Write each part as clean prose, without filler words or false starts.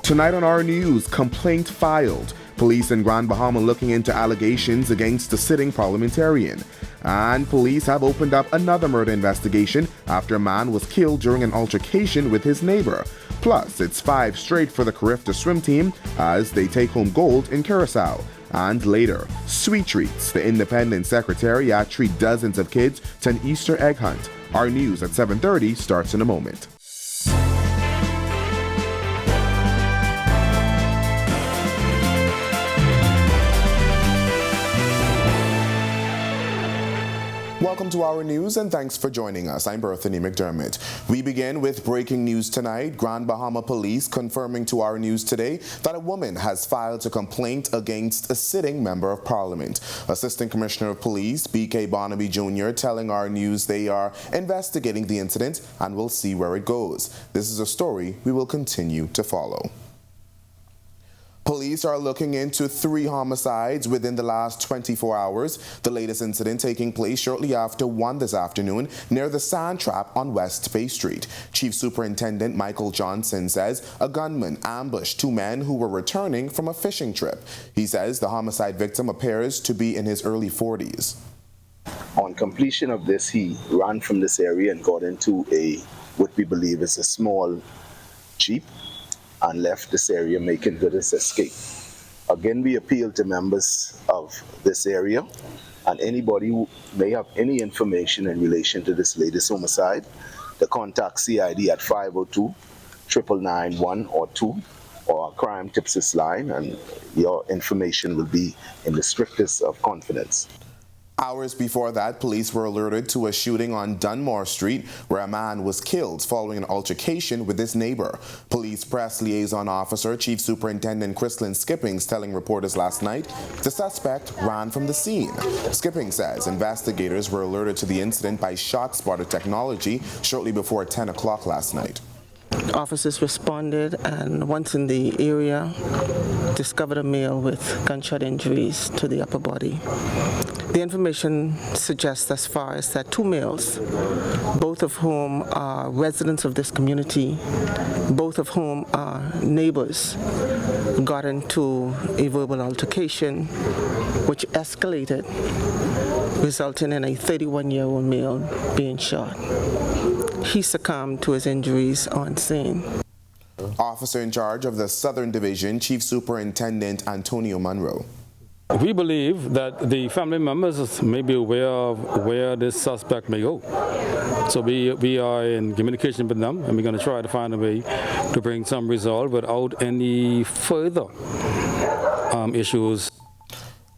Tonight on our news, complaint filed. Police in Grand Bahama looking into allegations against the sitting parliamentarian. And police have opened up another murder investigation after a man was killed during an altercation with his neighbor. Plus, it's 5 straight for the Carifta swim team as they take home gold in Curacao. And later, sweet treats. The Independent Secretariat treat dozens of kids to an Easter egg hunt. Our news at 7:30 starts in a moment. Welcome to our news and thanks for joining us. I'm Berthany McDermott. We begin with breaking news tonight. Grand Bahama Police confirming to our news today that a woman has filed a complaint against a sitting member of Parliament. Assistant Commissioner of Police B.K. Barnaby Jr. telling our news they are investigating the incident and will see where it goes. This is a story we will continue to follow. Police are looking into 3 homicides within the last 24 hours. The latest incident taking place shortly after 1 this afternoon near the Sand Trap on West Bay Street. Chief Superintendent Michael Johnson says a gunman ambushed 2 men who were returning from a fishing trip. He says the homicide victim appears to be in his early 40s. On completion of this, he ran from this area and got into what we believe is a small Jeep, and left this area making good his escape. Again, we appeal to members of this area and anybody who may have any information in relation to this latest homicide to contact CID at 502-991 or 2 or our crime tipsis line, and your information will be in the strictest of confidence. Hours before that, police were alerted to a shooting on Dunmore Street where a man was killed following an altercation with his neighbor. Police press liaison officer Chief Superintendent Chrislyn Skippings telling reporters last night the suspect ran from the scene. Skippings says investigators were alerted to the incident by ShotSpotter technology shortly before 10 o'clock last night. Officers responded and once in the area discovered a male with gunshot injuries to the upper body. The information suggests thus far is that 2 males, both of whom are residents of this community, both of whom are neighbors, got into a verbal altercation which escalated, resulting in a 31-year-old male being shot. He succumbed to his injuries on scene. Officer in charge of the Southern Division, Chief Superintendent Antonio Monroe. We believe that the family members may be aware of where this suspect may go. So we are in communication with them, and we're going to try to find a way to bring some result without any further issues.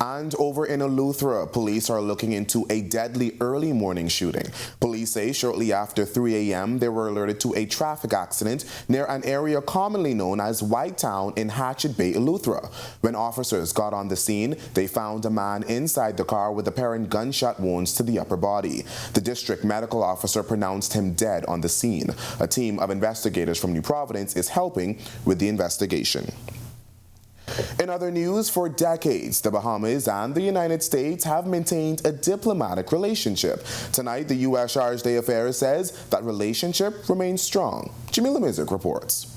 And over in Eleuthera, police are looking into a deadly early morning shooting. Police say shortly after 3 a.m. they were alerted to a traffic accident near an area commonly known as White Town in Hatchet Bay, Eleuthera. When officers got on the scene, they found a man inside the car with apparent gunshot wounds to the upper body. The district medical officer pronounced him dead on the scene. A team of investigators from New Providence is helping with the investigation. In other news, for decades, the Bahamas and the United States have maintained a diplomatic relationship. Tonight, the U.S. Charge d'Affaires says that relationship remains strong. Jamila Mizik reports.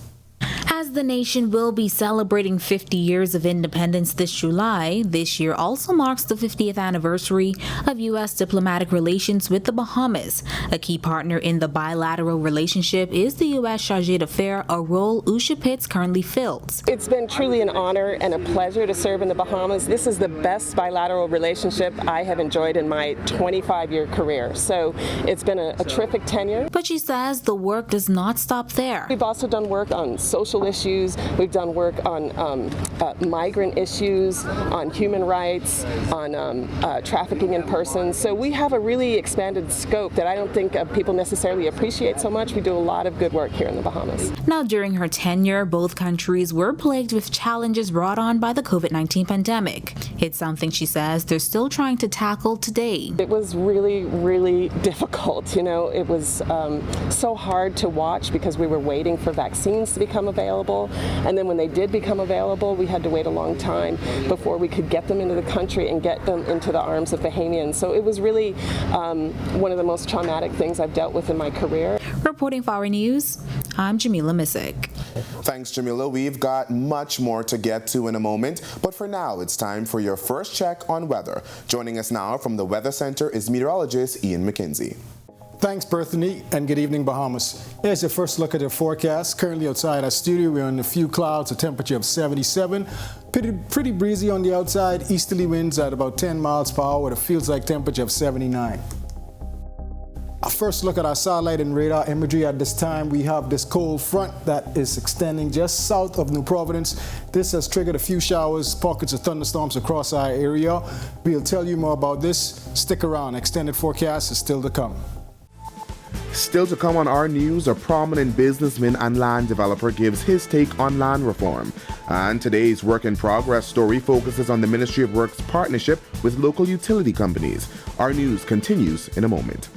As the nation will be celebrating 50 years of independence this July, this year also marks the 50th anniversary of U.S. diplomatic relations with the Bahamas. A key partner in the bilateral relationship is the U.S. Charge d'Affaires, a role Usha Pitts currently fills. It's been truly an honor and a pleasure to serve in the Bahamas. This is the best bilateral relationship I have enjoyed in my 25-year career. So it's been a terrific tenure. But she says the work does not stop there. We've also done work on social issues. We've done work on migrant issues, on human rights, on trafficking in persons. So we have a really expanded scope that I don't think people necessarily appreciate so much. We do a lot of good work here in the Bahamas. Now, during her tenure, both countries were plagued with challenges brought on by the COVID-19 pandemic. It's something she says they're still trying to tackle today. It was really, really difficult. You know, it was so hard to watch because we were waiting for vaccines to become available. And then when they did become available, we had to wait a long time before we could get them into the country and get them into the arms of Bahamians. So it was really one of the most traumatic things I've dealt with in my career. Reporting for Our News, I'm Jamila Missick. Thanks, Jamila. We've got much more to get to in a moment, but for now, it's time for your first check on weather. Joining us now from the Weather Center is meteorologist Ian McKenzie. Thanks, Berthany, and good evening, Bahamas. Here's your first look at the forecast. Currently outside our studio, we're on a few clouds, a temperature of 77. Pretty breezy on the outside, easterly winds at about 10 miles per hour with a feels-like temperature of 79. A first look at our satellite and radar imagery. At this time, we have this cold front that is extending just south of New Providence. This has triggered a few showers, pockets of thunderstorms across our area. We'll tell you more about this. Stick around. Extended forecast is still to come. Still to come on our news, a prominent businessman and land developer gives his take on land reform. And today's Work in Progress story focuses on the Ministry of Works' partnership with local utility companies. Our news continues in a moment.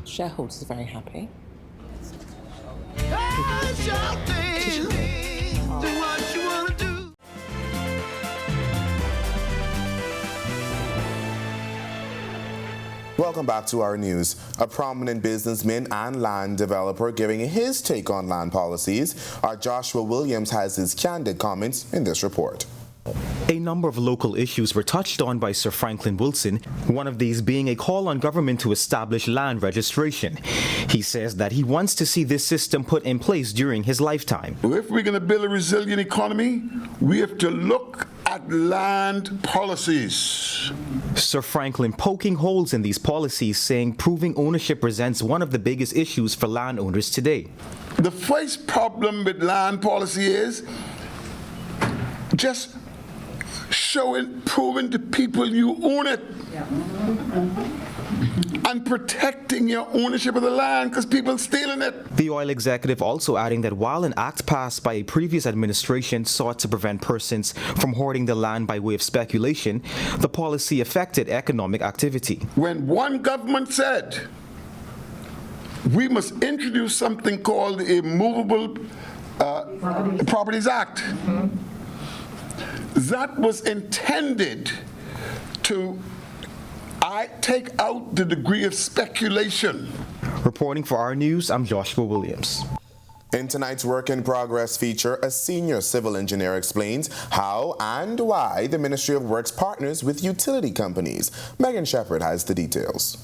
Shareholders are very happy. Welcome back to our news. A prominent businessman and land developer giving his take on land policies. Our Joshua Williams has his candid comments in this report. A number of local issues were touched on by Sir Franklin Wilson, one of these being a call on government to establish land registration. He says that he wants to see this system put in place during his lifetime. If we're going to build a resilient economy, we have to look at land policies. Sir Franklin poking holes in these policies, saying proving ownership presents one of the biggest issues for landowners today. The first problem with land policy is just proving to people you own it. And protecting your ownership of the land because people stealing it. The oil executive also adding that while an act passed by a previous administration sought to prevent persons from hoarding the land by way of speculation, the policy affected economic activity. When one government said we must introduce something called the Movable Properties Act, that was intended to take out the degree of speculation. Reporting for our news, I'm Joshua Williams. In tonight's Work in Progress feature, a senior civil engineer explains how and why the Ministry of Works partners with utility companies. Megan Shepard has the details.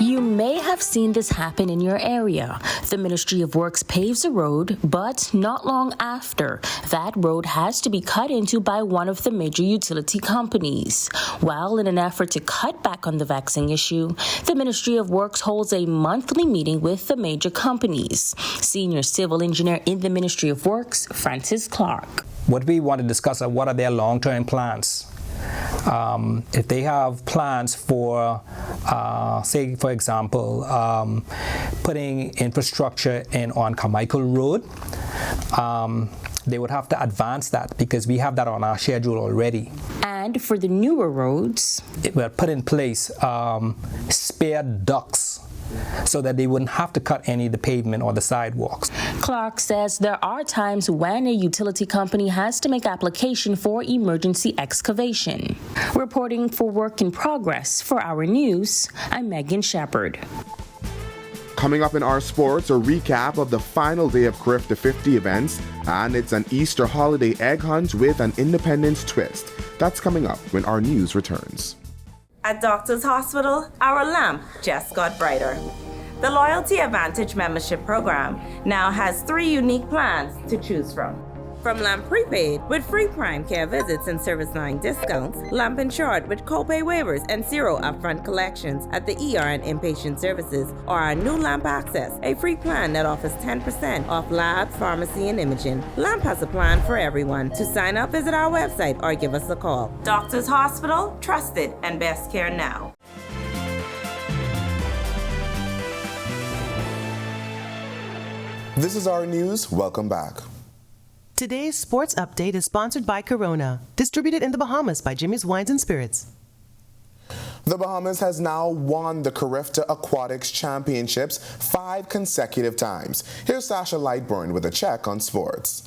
You may have seen this happen in your area. The Ministry of Works paves a road, but not long after, that road has to be cut into by one of the major utility companies. While in an effort to cut back on the vexing issue, the Ministry of Works holds a monthly meeting with the major companies. Senior civil engineer in the Ministry of Works, Francis Clark. What we want to discuss are what are their long-term plans. If they have plans for, say, for example, putting infrastructure in on Carmichael Road, they would have to advance that because we have that on our schedule already. And for the newer roads, it will put in place spare ducts so that they wouldn't have to cut any of the pavement or the sidewalks. Clark says there are times when a utility company has to make application for emergency excavation. Reporting for Work in Progress for Our News, I'm Megan Shepard. Coming up in our sports, a recap of the final day of Carifta 50 events, and it's an Easter holiday egg hunt with an independence twist. That's coming up when our news returns. At Doctors Hospital, our lamp just got brighter. The Loyalty Advantage membership program now has 3 unique plans to choose from. From Lamp Prepaid with free prime care visits and service line discounts, Lamp Insured with copay waivers and 0 upfront collections at the ER and inpatient services, or our new Lamp Access, a free plan that offers 10% off lab, pharmacy, and imaging. Lamp has a plan for everyone. To sign up, visit our website or give us a call. Doctors Hospital, trusted and best care now. This is our news. Welcome back. Today's sports update is sponsored by Corona, distributed in the Bahamas by Jimmy's Wines and Spirits. The Bahamas has now won the Carifta Aquatics Championships 5 consecutive times. Here's Sasha Lightburn with a check on sports.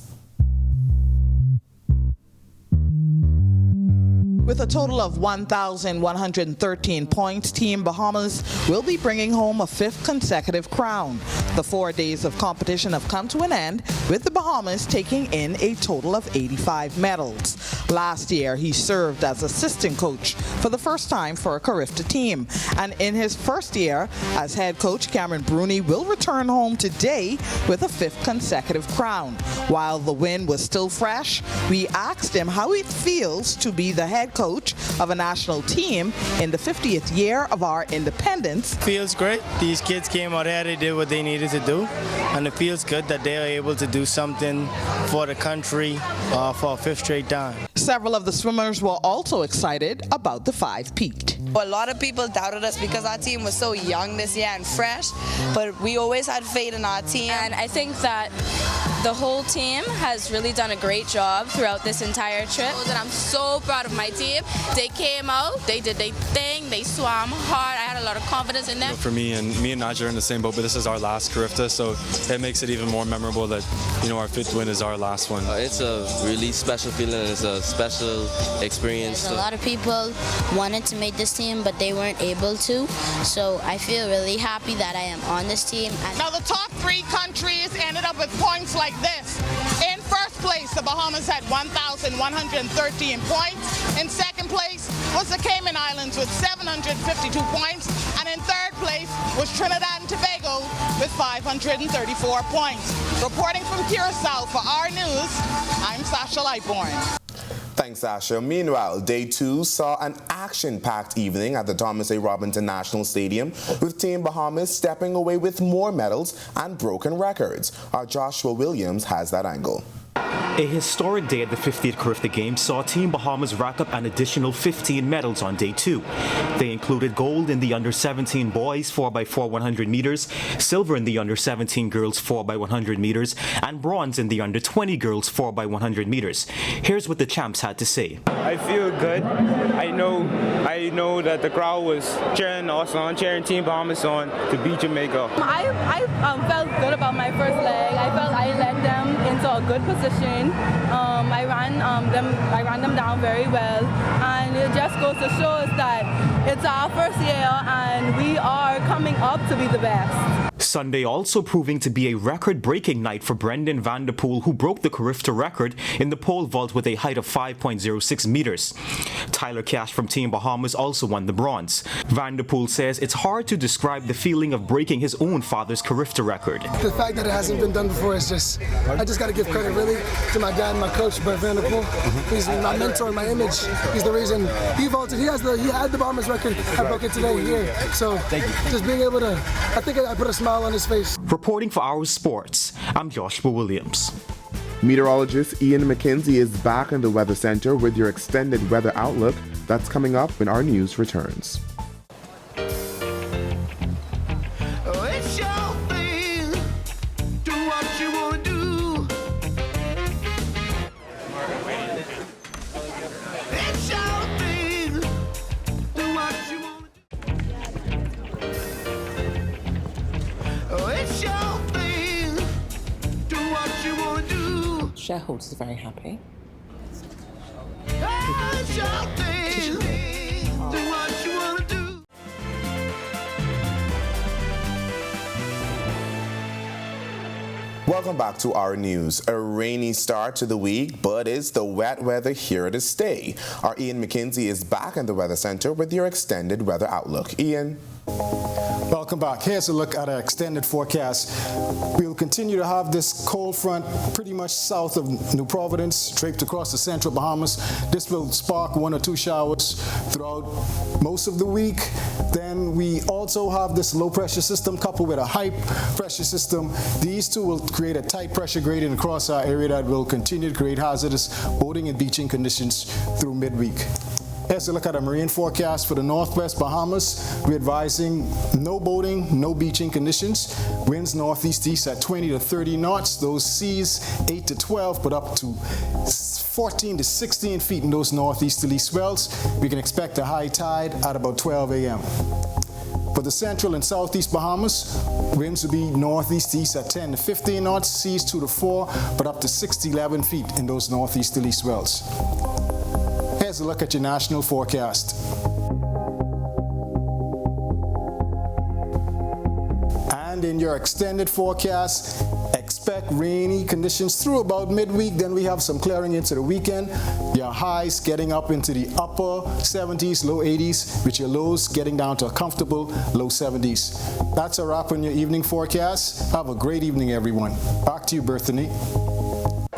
With a total of 1,113 points, Team Bahamas will be bringing home a 5th consecutive crown. The 4 days of competition have come to an end, with the Bahamas taking in a total of 85 medals. Last year, he served as assistant coach for the first time for a Carifta team. And in his first year as head coach, Cameron Bruni will return home today with a 5th consecutive crown. While the win was still fresh, we asked him how it feels to be the head coach of a national team in the 50th year of our independence. Feels great. These kids came out here, they did what they needed to do, and it feels good that they are able to do something for the country for a 5th straight time. Several of the swimmers were also excited about the 5-peat. A lot of people doubted us because our team was so young this year and fresh, but we always had faith in our team. And I think that the whole team has really done a great job throughout this entire trip. And I'm so proud of my team. They came out, they did their thing, they swam hard. I had a lot of confidence in them. For me and Naja are in the same boat, but this is our last Carifta, so it makes it even more memorable that, our 5th win is our last one. It's a really special feeling. It's a special experience. A lot of people wanted to make this team, but they weren't able to. So I feel really happy that I am on this team. Now the top 3 countries ended up with points like this. In first place, the Bahamas had 1,113 points. In second place was the Cayman Islands with 752 points. And in third place was Trinidad and Tobago with 534 points. Reporting from Curacao for Our News, I'm Sasha Lightborn. Thanks, Sasha. Meanwhile, Day 2 saw an action-packed evening at the Thomas A. Robinson National Stadium, with Team Bahamas stepping away with more medals and broken records. Our Joshua Williams has that angle. A historic day at the 50th Carifta Games saw Team Bahamas rack up an additional 15 medals on Day 2. They included gold in the under-17 boys 4x4 100 meters, silver in the under-17 girls 4x100 meters, and bronze in the under-20 girls 4x100 meters. Here's what the champs had to say. I feel good. I know that the crowd was cheering us on, cheering Team Bahamas on to beat Jamaica. I felt good about my first leg. I felt I led them into a good position. I ran them down very well, and it just goes to show us that it's our first year and we are coming up to be the best. Sunday also proving to be a record-breaking night for Brendan Vanderpool, who broke the Carifta record in the pole vault with a height of 5.06 meters. Tyler Cash from Team Bahamas also won the bronze. Vanderpool says it's hard to describe the feeling of breaking his own father's Carifta record. The fact that it hasn't been done before is I just got to give credit really to my dad and my coach, Brett Vanderpool. He's my mentor, my image. He's the reason he vaulted. He had the Bahamas record. I broke it today here. So just being able to, I think I put a smile on his face. Reporting for Our Sports, I'm Joshua Williams. Meteorologist Ian McKenzie is back in the Weather Center with your extended weather outlook. That's coming up when our news returns. Shareholders are very happy. Welcome back to Our News. A rainy start to the week, but is the wet weather here to stay? Our Ian McKenzie is back in the Weather Center with your extended weather outlook. Ian. Welcome back. Here's a look at our extended forecast. We'll continue to have this cold front pretty much south of New Providence, draped across the central Bahamas. This will spark 1 or 2 showers throughout most of the week. Then we also have this low pressure system coupled with a high pressure system. These two will create a tight pressure gradient across our area that will continue to create hazardous boating and beaching conditions through midweek. Here's a look at a marine forecast for the northwest Bahamas. We're advising no boating, no beaching conditions. Winds northeast-east at 20 to 30 knots. Those seas 8 to 12, but up to 14 to 16 feet in those northeasterly swells. We can expect a high tide at about 12 a.m. For the central and southeast Bahamas, winds will be northeast-east at 10 to 15 knots, seas 2 to 4, but up to 6 to 11 feet in those northeasterly swells. Here's a look at your national forecast. And in your extended forecast, expect rainy conditions through about midweek. Then we have some clearing into the weekend. Your highs getting up into the upper 70s, low 80s, with your lows getting down to a comfortable low 70s. That's a wrap on your evening forecast. Have a great evening, everyone. Back to you, Berthany.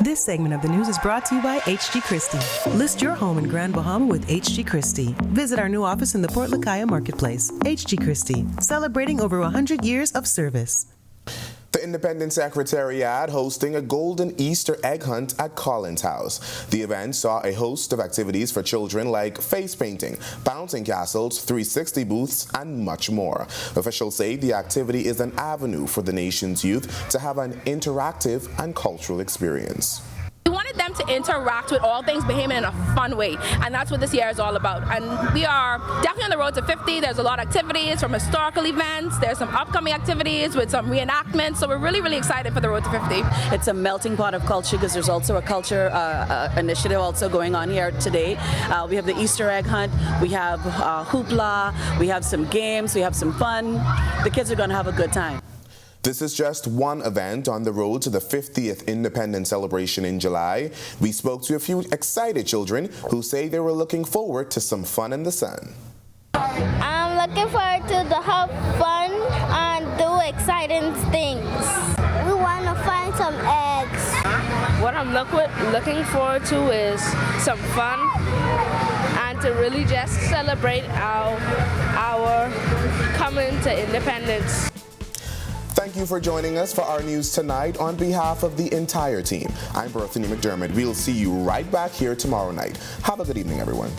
This segment of the news is brought to you by H.G. Christie. List your home in Grand Bahama with H.G. Christie. Visit our new office in the Port Lacaya Marketplace. H.G. Christie, celebrating over 100 years of service. The Independent Secretariat hosting a golden Easter egg hunt at Collins House. The event saw a host of activities for children like face painting, bouncing castles, 360 booths, and much more. Officials say the activity is an avenue for the nation's youth to have an interactive and cultural experience. We wanted them to interact with all things Bahamian in a fun way, and that's what this year is all about. And we are definitely on the road to 50. There's a lot of activities from historical events. There's some upcoming activities with some reenactments, so we're really, really excited for the road to 50. It's a melting pot of culture because there's also a culture initiative also going on here today. We have the Easter egg hunt, we have hoopla, we have some games, we have some fun. The kids are going to have a good time. This is just one event on the road to the 50th Independence celebration in July. We spoke to a few excited children who say they were looking forward to some fun in the sun. I'm looking forward to have fun and do exciting things. We want to find some eggs. What I'm looking forward to is some fun and to really just celebrate our coming to independence. Thank you for joining us for our news tonight. On behalf of the entire team, I'm Berthany McDermott. We'll see you right back here tomorrow night. Have a good evening, everyone.